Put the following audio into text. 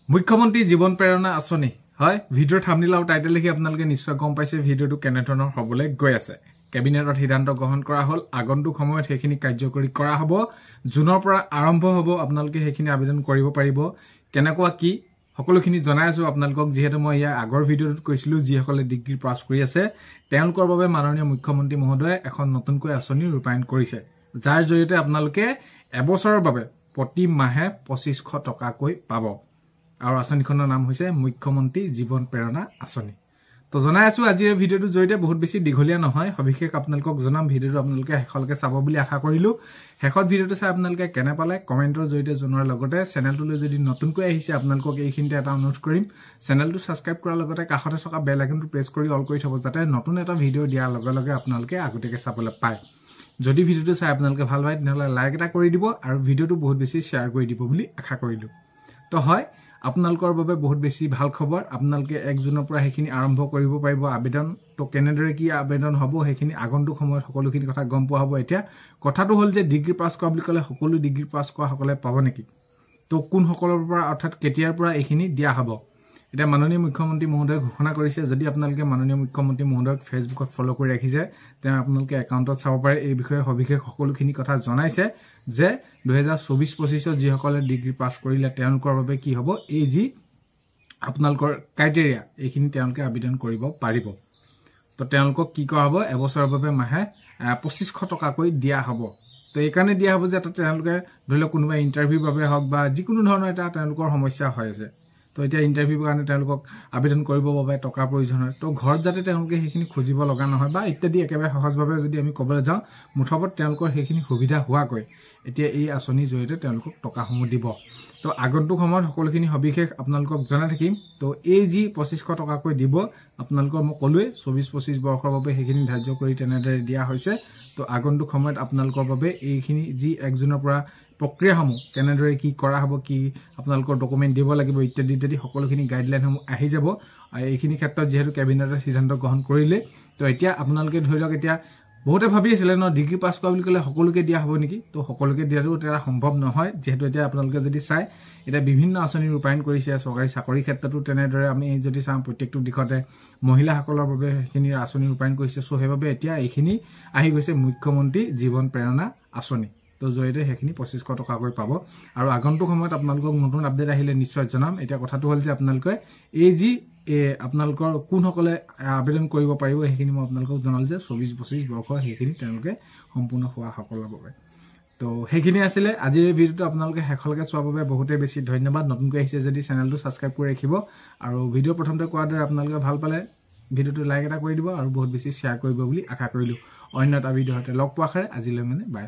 মুখ্যমন্ত্ৰী জীৱন প্ৰেৰণা আঁচনি হয় ভিডিঅ'ৰ থাম্বনেইল আৰু টাইটেল দেখি আপোনালোকে নিশ্চয় গম পাইছে ভিডিঅ'টো কেনেধৰণৰ হ'বলৈ গৈ আছে কেবিনেটত সিদ্ধান্ত গ্ৰহণ কৰা হ'ল আগন্তুক সময়ত সেইখিনি কাৰ্যকৰী কৰা হ'ব জুনৰ পৰা আৰম্ভ হ'ব আপোনালোকে সেইখিনি আবেদন কৰিব পাৰিব কেনেকুৱা কি সকলোখিনি জনাই আছো আপোনালোকক যিহেতু মই ইয়াৰ আগৰ ভিডিঅ'টোত কৈছিলো যিসকলে ডিগ্ৰী পাছ কৰি আছে তেওঁলোকৰ বাবে মাননীয় মুখ্যমন্ত্ৰী মহোদয়ে এখন নতুনকৈ আঁচনি ৰূপায়ণ কৰিছে যাৰ জৰিয়তে আপোনালোকে এবছৰৰ বাবে প্ৰতি মাহে 2500 টকাকৈ পাব আৰু আঁচনিখনৰ নাম হৈছে মুখ্যমন্ত্ৰী জীৱন প্ৰেৰণা আঁচনি তো জনাই আছো আজিৰ ভিডিঅ'টো জৰিয়তে বহুত বেছি দীঘলীয়া নহয় সবিশেষ আপোনালোকক জনাম ভিডিঅ'টো আপোনালোকে শেষলৈকে চাব বুলি আশা কৰিলো শেষত ভিডিঅ'টো চাই আপোনালোকে কেনে পালে কমেন্টৰ জৰিয়তে জনোৱাৰ লগতে চেনেলটোলৈ যদি নতুনকৈ আহিছে আপোনালোকক এইখিনিতে এটা অনুৰোধ কৰিম চেনেলটো সাবস্ক্ৰাইব কৰাৰ লগতে কাষতে থকা বেল আইকনটো প্ৰেছ কৰি অল কৰি থব যাতে নতুন এটা ভিডিঅ' দিয়াৰ লগে লগে আপোনালোকে আগতীয়াকৈ চাবলৈ পায় যদি ভিডিঅ'টো চাই আপোনালোকে ভাল পায় তেতিয়াহ'লে লাইক এটা কৰি দিব আৰু ভিডিঅ'টো বহুত বেছি শ্বেয়াৰ কৰি দিব বুলি আশা কৰিলো তো হয় আপোনালোকৰ বাবে বহুত বেছি ভাল খবৰ আপোনালোকে 1 জুনৰ পৰা সেইখিনি আৰম্ভ কৰিব পাৰিব আবেদন তো কেনেদৰে কি আবেদন হ'ব সেইখিনি আগন্তুক সময়ত সকলোখিনি কথা গম পোৱা হ'ব এতিয়া কথাটো হ'ল যে ডিগ্ৰী পাছ কৰা বুলি ক'লে সকলো ডিগ্ৰী পাছ কৰা সকলে পাব নেকি তো কোন সকলৰ পৰা অৰ্থাৎ কেতিয়াৰ পৰা এইখিনি দিয়া হ'ব এটা মাননীয় মুখ্যমন্ত্ৰী মহোদয় ঘোষণা কৰিছে যদি আপোনালোকে মাননীয় মুখ্যমন্ত্ৰী মহোদয়ক ফেচবুকত ফলো কৰি ৰাখিছে তেনে আপোনালোকে একাউণ্টত চাব পাৰে এই বিষয়ে সবিশেষ সকলোখিনি কথা জনাইছে যে 2024-25 যিসকলে ডিগ্ৰী পাছ কৰিলে তেওঁলোকৰ বাবে কি হ'ব এই যি আপোনালোকৰ ক্ৰাইটেৰিয়া এইখিনি তেওঁলোকে আবেদন কৰিব পাৰিব তো তেওঁলোকক কি কৰা হ'ব এবছৰৰ বাবে মাহে 2500 টকাকৈ দিয়া হ'ব তো এই কাৰণে দিয়া হ'ব যে তেওঁলোকে ধৰি লওক কোনোবা ইন্টাৰভিউৰ বাবে হওক বা যিকোনো ধৰণৰ এটা তেওঁলোকৰ সমস্যা হৈ আছে তো এতিয়া ইন্টাৰভিউৰ কাৰণে তেওঁলোকক আবেদন কৰিব বাবে টকাৰ প্ৰয়োজন হয় তো ঘৰত যাতে তেওঁলোকে সেইখিনি খুজিব লগা নহয় বা ইত্যাদি একেবাৰে সহজভাৱে যদি আমি ক'বলৈ যাওঁ মুঠত তেওঁলোকৰ সেইখিনি সুবিধা হোৱাকৈ এতিয়া এই আঁচনিৰ জৰিয়তে তেওঁলোকক টকাসমূহ দিব তো আগন্তুক সময়ত সকলোখিনি সবিশেষ আপোনালোকক জনাই থাকিম তো এই যি 2500 টকাকৈ দিব আপোনালোকৰ মই ক'লোৱে 24-25 বৰ্ষৰ বাবে সেইখিনি ধাৰ্য কৰি তেনেদৰে দিয়া হৈছে তো আগন্তুক সময়ত আপোনালোকৰ বাবে এইখিনি যি 1 জুনৰ পৰা প্ৰক্ৰিয়াসমূহ কেনেদৰে কি কৰা হ'ব কি আপোনালোকৰ ডকুমেন্ট দিব লাগিব ইত্যাদি ইত্যাদি সকলোখিনি গাইডলাইনসমূহ আহি যাব আৰু এইখিনি ক্ষেত্ৰত যেহেতু কেবিনেটে সিদ্ধান্ত গ্ৰহণ কৰিলে তো এতিয়া আপোনালোকে ধৰি লওক এতিয়া বহুতে ভাবি আছিল ন ডিগ্ৰী পাছ কৰা বুলি ক'লে সকলোকে দিয়া হ'ব নেকি তো সকলোকে দিয়াটো এটা সম্ভৱ নহয় যেহেতু এতিয়া আপোনালোকে যদি চাই এটা বিভিন্ন আঁচনি ৰূপায়ণ কৰিছে চৰকাৰী চাকৰি ক্ষেত্ৰতো তেনেদৰে আমি যদি চাওঁ প্ৰত্যেকটো দিশতে মহিলাসকলৰ বাবে সেইখিনি আঁচনি ৰূপায়ণ কৰিছে সো সেইবাবে এতিয়া এইখিনি আহি গৈছে মুখ্যমন্ত্ৰী জীৱন প্ৰেৰণা আঁচনি তো জয়তে সেইখিনি 2500 টকাকৈ পাব আৰু আগন্তুক সময়ত আপোনালোকক নতুন আপডেট আহিলে নিশ্চয় জনাম এটা কথাটো হ'ল যে আপোনালোকে এই যি আপোনালোকৰ কোন সকলে আবেদন কৰিব পাৰিব সেইখিনি মই আপোনালোকক জনাল যে 24-25 বৰ্ষৰ সেইখিনি তেওঁলোকে সম্পূৰ্ণ হোৱা সকলৰ বাবে তো সেইখিনি আছিল আজিৰ ভিডিঅ'টো আপোনালোকে শেষলৈকে চোৱাৰ বাবে বহুতে বেছি ধন্যবাদ নতুনকৈ আহিছে যদি চেনেলটো সাবস্ক্ৰাইব কৰি ৰাখিব আৰু ভিডিঅ' প্ৰথমতে কোৱাৰ দৰে আপোনালোকে ভাল পালে ভিডিঅ'টো লাইক এটা কৰি দিব আৰু বহুত বেছি শ্বেয়াৰ কৰিব বুলি আশা কৰিলো অন্য এটা ভিডিঅ'তে লগ পোৱাৰ আশাৰে আজিলৈ মানে বাই